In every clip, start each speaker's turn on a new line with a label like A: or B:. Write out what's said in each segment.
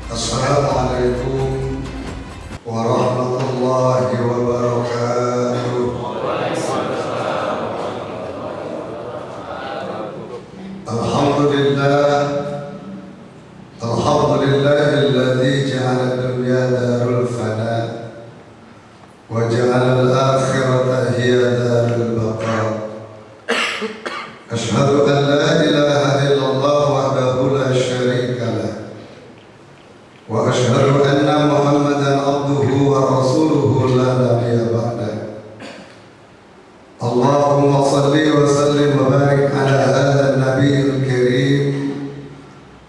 A: Assalamualaikum warahmatullahi wabarakatuh. Alhamdulillahilladzi ja'ala dunya darul fana wa ja'ala al-akhirata hiya darul baqa. Asyhadu an la ilaha illallah wahdahu la syarika lah wa asyhadu anna Muhammadan abduhu wa rasuluhu la nabiyya ba'dah. Allahumma salli wa sallim wa barik ala hadha an-nabiyil karim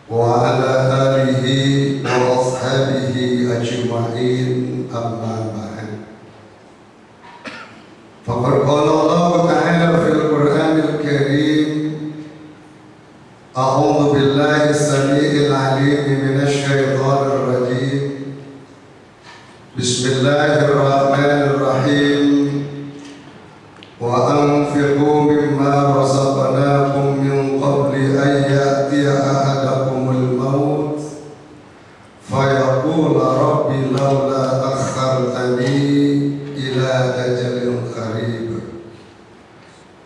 A: wa ala alihi wa ashabihi ajma'in, amma ba'd. Faqad qala Allah ta'ala fil Qur'anil Karim, a'udzu billahi as-sami'il 'alim minasy syaithanir rajim. Bismillahirrahmanirrahim. Wa anfiqu mimma razaqnakum min qabli an ya'tiya ahadakumul maut fayaqula rabbi laula akhartani ila ajalin qarib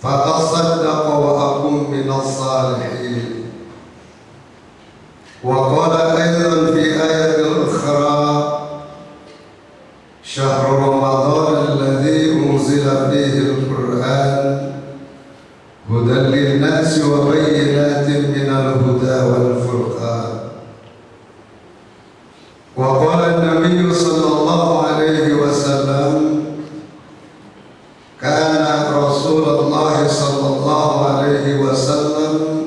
A: fa asaddaqa wa akum minas salihin. Wa qala aidan fi ayatil ukhra syahrul ramadhan alladzi unzila fihi al-Qur'an hudan lin-nasi wa bayyinatin minal huda wal furqan. Wa qala an-nabiy sallallahu alaihi wasallam kana Rasulullah sallallahu alaihi wasallam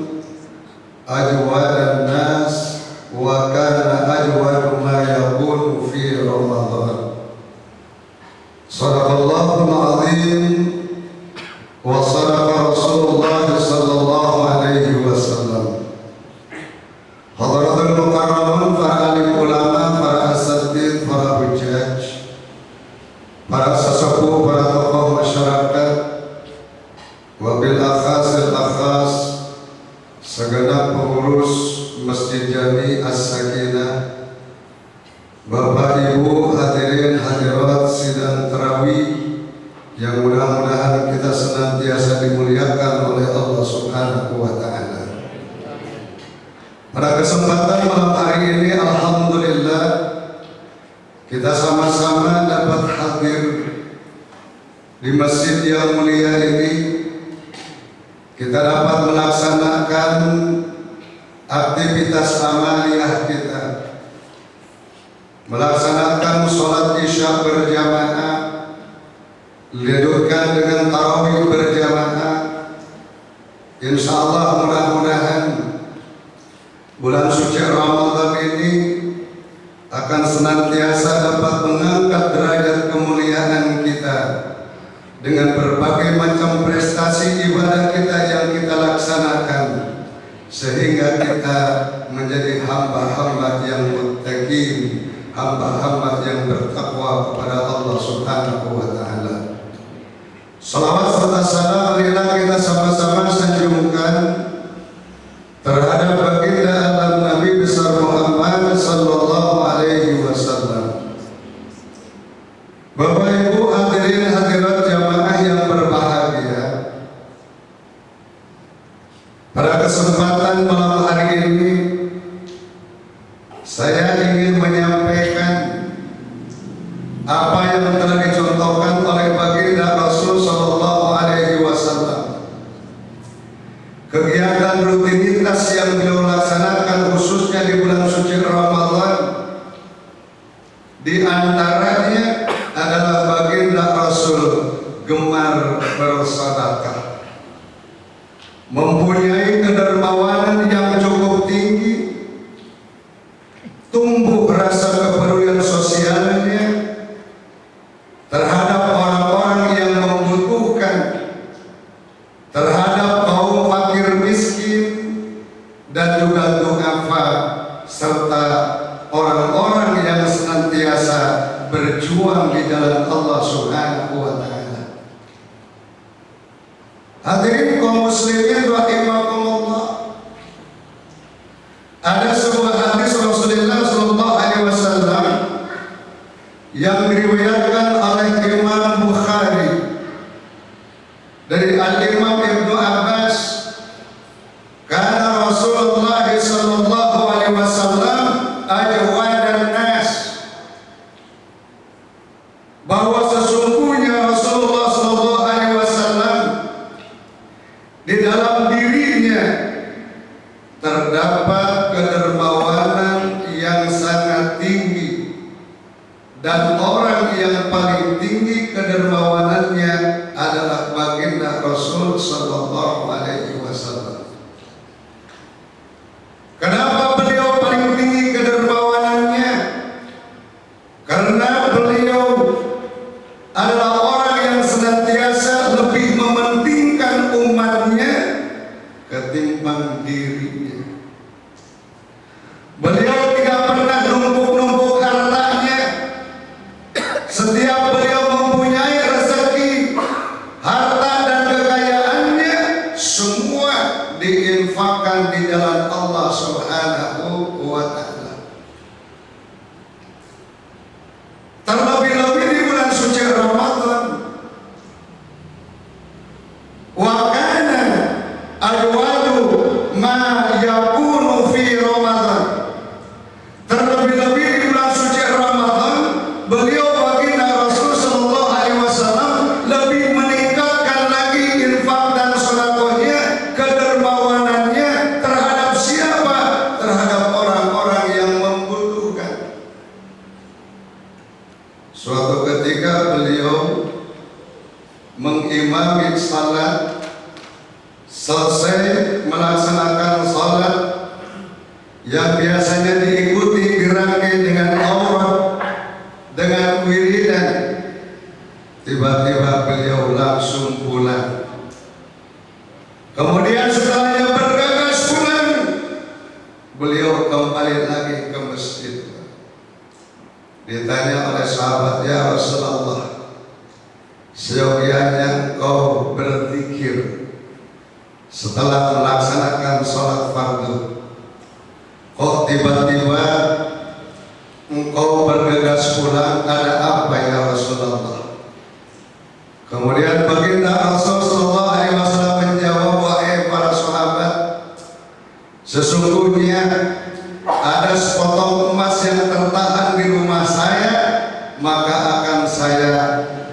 A: ajwadan nas wa kana ajwadu ma yakunu fi Ramadan. Sadaqallahul azim wa sadaqa Rasulullah sallallahu alaihi wasallam. Hadratul mukarramun, para alim ulama, para asatidz, para hujjaj, para sesepuh, para tokoh masyarakat, wabil akhasil akhas, segenap pengurus Masjid Jami As-Sakinah, Bapak Ibu hadirin hadirat sidang tarawih yang mudah-mudahan kita senantiasa dimuliakan oleh Allah Subhanahu wa ta'ala. Pada kesempatan malam hari ini, alhamdulillah, kita sama-sama dapat hadir di masjid yang mulia ini. Kita dapat melaksanakan aktivitas amaliyah kita, melaksanakan sholat isya berjamaah, dilanjutkan dengan tarawih berjamaah. Insya Allah mudah-mudahan bulan suci Ramadan ini akan senantiasa dapat mengangkat derajat kemuliaan kita dengan berbagai macam prestasi ibadah kita yang kita laksanakan, sehingga kita menjadi hamba-hamba yang muttaqin, hamba-hamba yang bertakwa kepada Allah Subhanahu wa ta'ala. Salawat serta salam marilah kita sama-sama sanjungkan terhadap baginda alam Nabi besar Muhammad sallallahu alaihi wasallam. Bapak Ibu hadirin hadirat jamaah yang berbahagia, pada kesempatan malam hari ini saya ingin menyampaikan apa yang telah dicontohkan oleh baginda Rasul sallallahu alaihi wasallam. Kegiatan rutinitas yang beliau laksanakan khususnya di bulan suci Ramadan, di antaranya adalah baginda Rasul gemar bersedekah, mempunyai kedermawanan yang cukup tinggi, tumbuh rasa kepedulian sosialnya terhadap orang-orang yang membutuhkan, terhadap kaum fakir miskin dan juga du'afa, serta orang-orang yang senantiasa berjuang di jalan Allah Subhanahu wa ta'ala. Hadirin kaum muslimin rahimakumullah, ada sebuah hadis Rasulullah sallallahu terdapat kedermawanan yang sangat tinggi, dan orang yang paling tinggi kedermawanannya adalah baginda Rasul sallallahu alaihi wasallam. Kenapa beliau paling tinggi kedermawanannya? Karena beliau adalah orang yang senantiasa lebih mementingkan umatnya ketimbang dirinya. Beliau tidak pernah numpuk-numpuk hartanya. Setiap beliau mempunyai rezeki, harta dan kekayaannya semua diinfakkan di jalan Allah Subhanahu wa ta'ala. Terlebih-lebih di bulan suci Ramadan. Wa kana ajwadu ma yakunu fi Ramadan. Terlebih-lebih di bulan suci Ramadan, beliau baginda Rasul sallallahu alaihi wasallam lebih meningkatkan lagi infak dan sedekahnya, kedermawanannya terhadap siapa? Terhadap orang-orang yang membutuhkan. Suatu ketika beliau mengimami salat, selesai melaksanakan salat yang biasanya diikuti geraknya dengan aurat, dengan wiridan, tiba-tiba beliau langsung pulang. Kemudian setelahnya bergegas pulang, beliau kembali lagi ke masjid. Ditanya oleh sahabat, ya Rasulullah, seyogianya engkau berzikir setelah melaksanakan sholat fardu, kok tiba-tiba engkau bergegas pulang, ada apa ya Rasulullah? Kemudian baginda Rasul sallallahu alaihi wasallam menjawab, wahai para sahabat, sesungguhnya ada sepotong emas yang tertahan di rumah saya, maka akan saya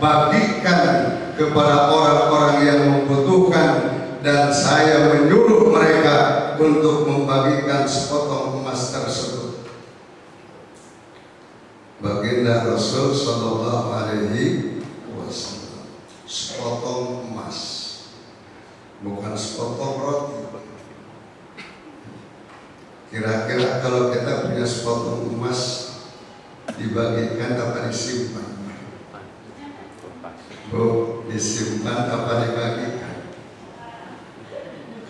A: bagikan kepada orang-orang yang membutuhkan, dan saya menyuruh mereka untuk membagikan sepotong emas tersebut. Baginda Rasul sallallahu alaihi wasallam, sepotong emas, bukan sepotong roti. Kira-kira kalau kita punya sepotong emas, dibagikan apa disimpan? Bu, disimpan apa dibagikan?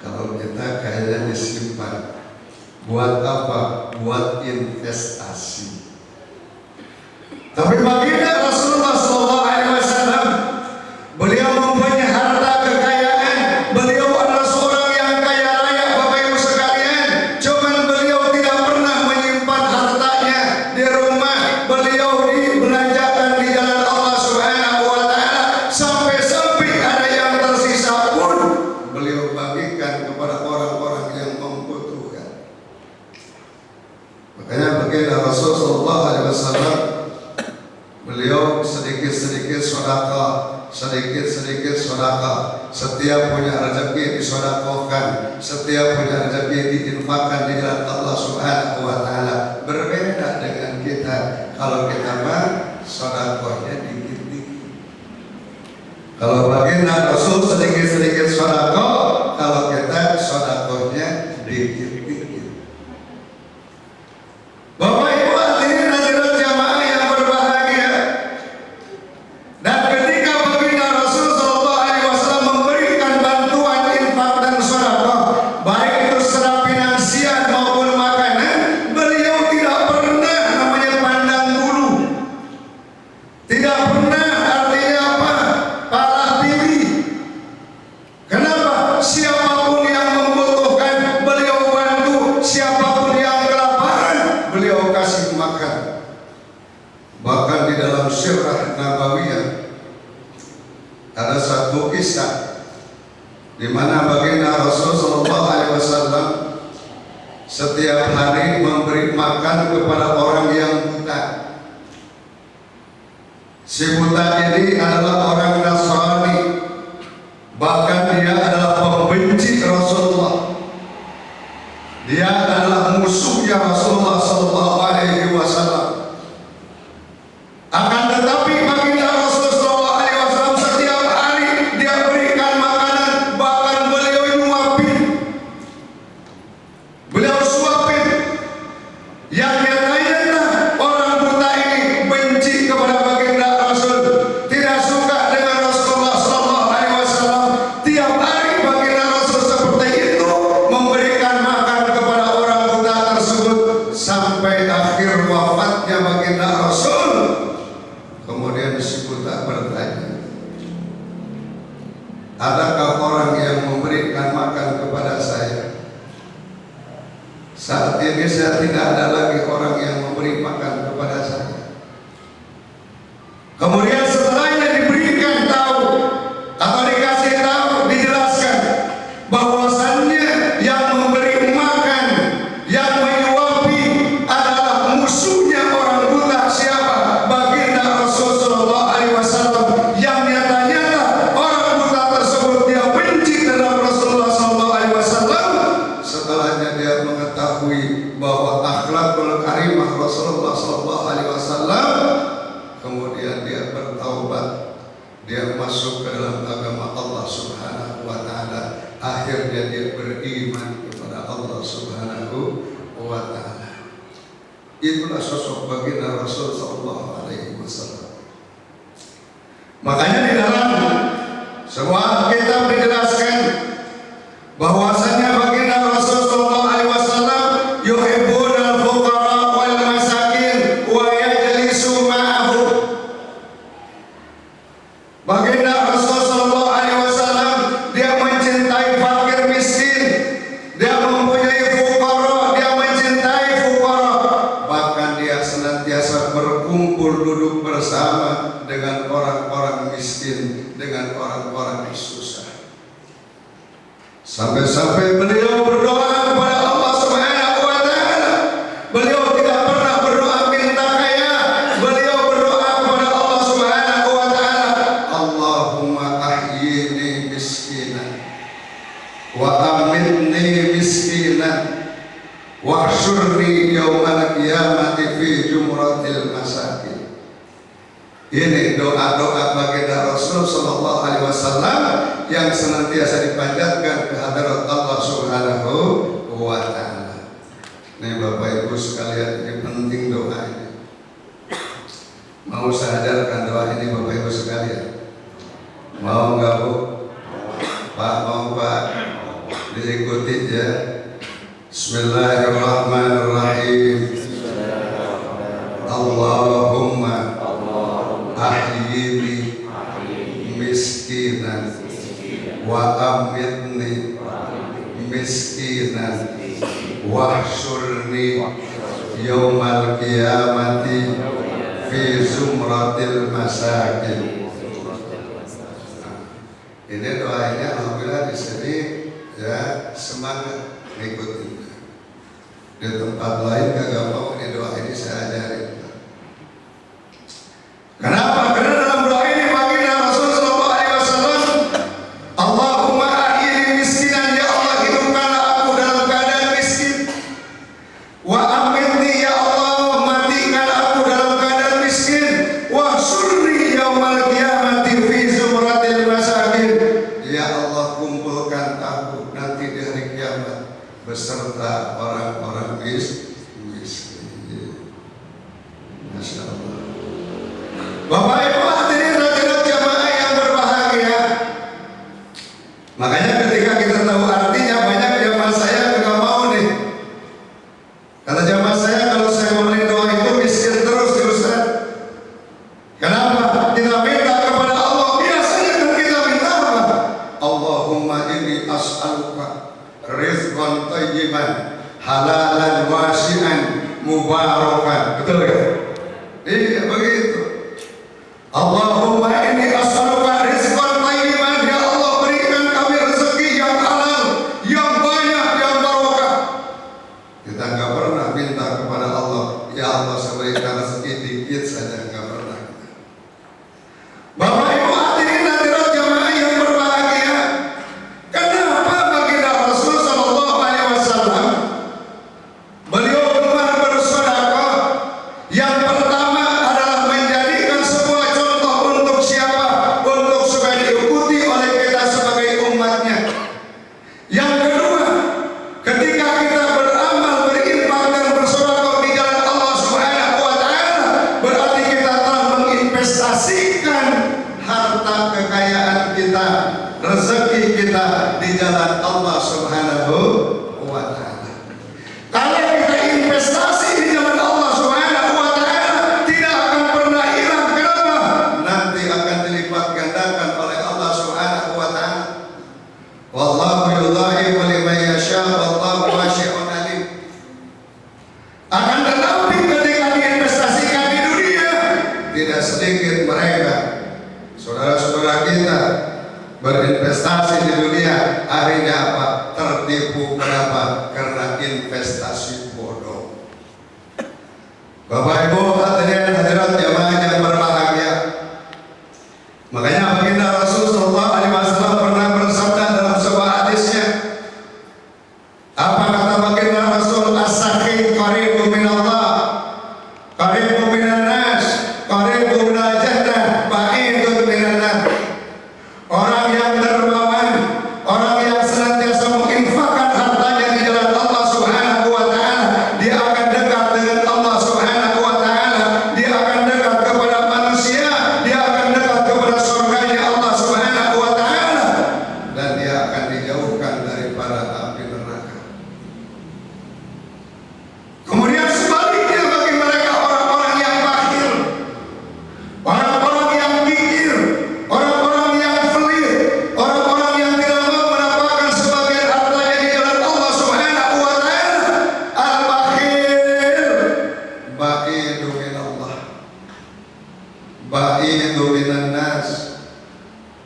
A: Kalau kita kayaknya disimpan. Buat apa? Buat investasi. Tapi baginda Rasulullah SAW, beliau mempunyai harta kekayaan. Beliau adalah seorang yang kaya raya, Bapak Ibu sekalian. Cuman beliau tidak pernah menyimpan hartanya di rumah. Beliau dibelanjakan di jalan Allah Subhanahu wa ta'ala. Sampai-sampai ada yang tersisa pun beliau bagikan kepada orang-orang yang membutuhkan. Makanya baginda Rasul sallallahu alaihi wasallam, beliau sedikit-sedikit sedekah, sedikit-sedikit sedekah. Setiap punya rezeki disedekahkan, setiap punya rezeki diinfakkan di jalan Allah Subhanahu wa ta'ala. Berbeda dengan kita. Kalau kita mah sedekahnya dikit-dikit. Kalau baginda Rasul sedikit-sedikit sedekah, kalau kita sedekahnya dikit-dikit. Bapak Ibu hadirin hadirat jamaah yang berbahagia, dan ketika baginda Rasul sallallahu alaihi wasallam memberikan bantuan infak dan sedekah, baik itu secara finansial maupun makanan, beliau tidak pernah namanya pandang bulu, tidak pernah artinya apa? Palah pilih. Kenapa? Siapapun yang membutuhkan beliau bantu, siapapun yang kelaparan beliau kasih makan. Bahkan di dalam sirah Nabawiyah ada satu kisah di mana baginda Rasul sallallahu alaihi wasallam setiap hari memberi makan kepada orang yang buta. Si buta ini adalah orang Nasrani, bahkan dia adalah pembenci Rasulullah. Dia adalah musuhnya Rasulullah sallallahu alaihi wasallam. Akan tetapi baginda Rasul sallallahu alaihi wasallam setiap hari dia berikan makanan, bahkan beliau nyuapin. Beliau suapin. Yang nyata-nyata orang buta ini benci kepada baginda Rasul, tidak suka dengan Rasulullah sallallahu alaihi wasallam. Tiap hari baginda Rasul seperti itu memberikan makan kepada orang buta tersebut sampai akhir wafatnya baginda Rasul. Kemudian si buta bertanya, adakah orang yang memberikan makan kepada saya? Saat ini saya tidak ada lagi orang yang memberi makan kepada saya. Kemudian setelahnya diberikan tahu atau dikasih tahu, dijelaskan bahwasannya yang memberi makan, yang menyuapi adalah musuhnya orang buta. Siapa? Baginda Rasul sallallahu alaihi wasallam. Yang nyata-nyata orang buta tersebut dia benci terhadap Rasulullah sallallahu alaihi wasallam. Setelahnya dia mengetahui bahwa akhlakul karimah Rasulullah sallallahu alaihi wasallam, kemudian dia bertaubat, dia masuk ke dalam agama Allah Subhanahu wa taala. Akhirnya dia beriman kepada Allah Subhanahu wa taala. Itulah sosok baginda Rasul sallallahu alaihi wasallam. Makanya di dalam sebuah kitab dijelaskan bahwasanya baginda Rasul sallallahu alaihi wasallam yuhibbunal fuqara wal masakin wa yajlisu ma'ahum. Baginda Rasul sallallahu alaihi wasallam dia mencintai fakir miskin, dia mempunyai fuqara, dia mencintai fuqara. Bahkan dia senantiasa berkumpul duduk bersama dengan orang-orang miskin, dengan orang-orang susah. Sampai-sampai beliau berdoa kepada Allah Subhanahu wa taala. Beliau tidak pernah berdoa minta kaya. Beliau berdoa kepada Allah Subhanahu wa taala, Allahumma ahyini miskinan wa amitni miskinan wahsyurni yaumal qiyamati fi jumratil masakin. Ini doa-doa baginda Rasul sallallahu alaihi wasallam yang senantiasa dipanjatkan ke hadirat Allah Subhanahu wa taala. Nih Bapak Ibu sekalian, ini penting doa ini. Mau saya ajarkan doa ini Bapak Ibu sekalian? Mau enggak Bu? Pak, mau Pak? Diikuti ya. Bismillahirrahmanirrahim. Allahumma ahyini miskinan wa amitni miskinan wahsyurni yaumal qiyamati fi zumratil masakin. Ini doanya alhamdulillah di sini ya, semangat ngikutin. Di tempat lain kagak mau ini doa ini saya ajarin. Kenapa? Karena dalam doa ini baginda Rasul sallallahu alaihi wasallam, Allahumma ahyini miskinan, ya Allah hidupkanlah aku dalam keadaan miskin. Wa amitni, ya Allah matikan aku dalam keadaan miskin. Wa surri yaumal qiyamati fi zumratil masakin. Ya Allah kumpulkan aku nanti di hari kiamat beserta orang-orang miskin. Masya Allah. Bapak Ibu hadirin hadirat jamaah yang berbahagia. Makanya ketika kita tahu artinya, banyak jamaah saya nggak mau nih. Kata jamaah saya, kalau saya ngomongin doa itu miskin terus ya Ustaz. Kenapa? Kita minta kepada Allah. Biasanya kan kita minta apa? Allahumma inni as'aluka rizqan thayyiban halalan wasi'an mubarakan. Betul ya? Iya begitu. Allahumma inni as'aluka rizqan thayyiban, ya Allah berikan kami rezeki yang halal, yang banyak, yang barokah. Kita nggak pernah minta kepada Allah, ya Allah saya berikan rezeki dikit saja, nggak pernah. Bapak Ibu hadirin hadirat jamaah yang berbahagia, kenapa baginda Rasul sallallahu alaihi wasallam investasi bodong. Bapak Ibu hadirin hadirat jamaah yang berbahagia, makanya baginda Rasul sallallahu alaihi wasallam pernah bersabda dalam sebuah hadisnya, apa kata baginda Rasul? As-sakhi qaribun minallah, qaribun minan nas, qaribun minal jannah, ba'idun minan nar. Orang yang dermawan, orang yang senantiasa menginfakkan hartanya di jalan Allah Subhanahu wa taala, dia akan dekat dengan Allah Subhanahu wa taala, dia akan dekat kepada manusia, dia akan dekat kepada surganya Allah Subhanahu wa taala, dan dia akan dijauhkan daripada api neraka. Kemudian sebaliknya bagi mereka orang-orang yang bakhil, orang-orang yang kikir, orang-orang yang pelit, orang-orang yang tidak mau menampakkan sebagian hartanya di jalan Allah Subhanahu wa taala. Al-bakhil ba'idu minallah, ba'idu minan nas,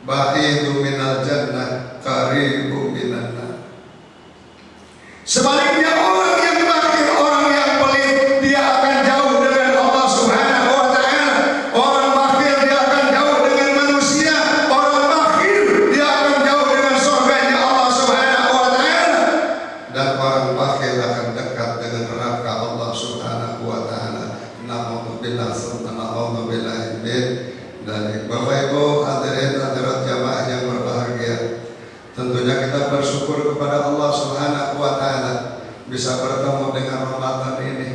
A: ba'idu minal jannah, qaribu minan nar. Sebaliknya orang yang bakhil, orang yang pelit, dia akan jauh dengan Allah Subhanahu wa taala. Orang bakhil dia akan jauh dengan manusia. Orang bakhil dia akan jauh dengan surganya Allah Subhanahu wa taala. Dan orang bakhil akan dekat dengan neraka Allah Subhanahu wa taala. Na'udzubillah summa na'udzubillah min dzalik. Bapak Ibu hadirin hadirat jamaah yang berbahagia, tentunya kita bersyukur kepada Allah Subhanahu wa taala bisa bertemu dengan Ramadan ini.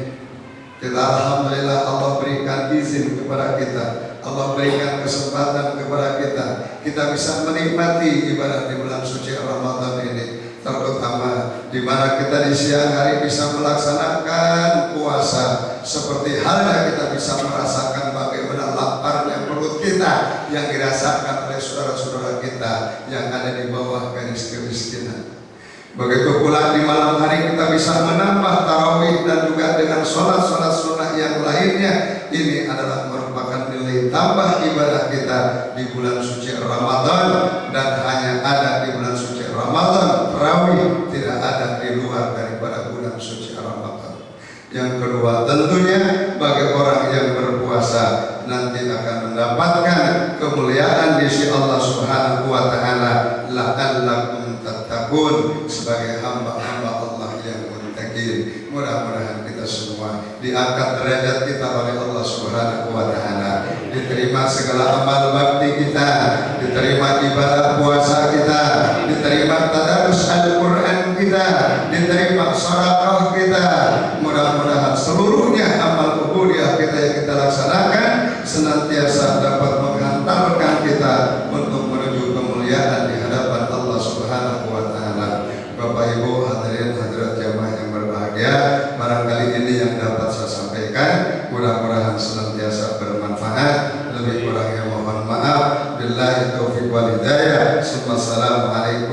A: Kita alhamdulillah Allah berikan izin kepada kita, Allah berikan kesempatan kepada kita, kita bisa menikmati ibadah di bulan suci Ramadan ini, terutama di mana kita di siang hari bisa melaksanakan puasa, seperti halnya kita bisa merasakan bagaimana laparnya perut kita yang dirasakan oleh saudara-saudara kita yang ada di bawah garis kemiskinan. Begitu pula di malam hari kita bisa menambah tarawih dan juga dengan sholat-sholat sunnah yang lainnya. Ini adalah merupakan nilai tambah ibadah kita di bulan suci Ramadan, dan hanya ada di bulan suci Ramadan. Tarawih tidak ada di luar daripada bulan suci Ramadan. Yang kedua, tentunya bagi orang yang berpuasa nanti akan mendapatkan kemuliaan di sisi Allah Subhanahu wa taala, la'allakum tattaqun, sebagai hamba-hamba Allah yang muttaqin. Mudah-mudahan kita semua diangkat derajat kita oleh Allah Subhanahu wa taala, diterima segala amal bakti kita, diterima ibadah puasa kita, diterima tadarus Al-Qur'an kita, diterima sedekah kita. Mudah-mudahan seluruhnya amal ubudiyah kita yang kita laksanakan senantiasa dapat menghantarkan kita untuk menuju kemuliaan di hadapan Allah Subhanahu wa taala. Bapak Ibu hadirin hadirat jamaah yang berbahagia, barangkali ini yang dapat saya sampaikan, mudah-mudahan senantiasa bermanfaat. Lebih kurangnya mohon maaf. Billahi taufiq wal hidayah. Assalamualaikum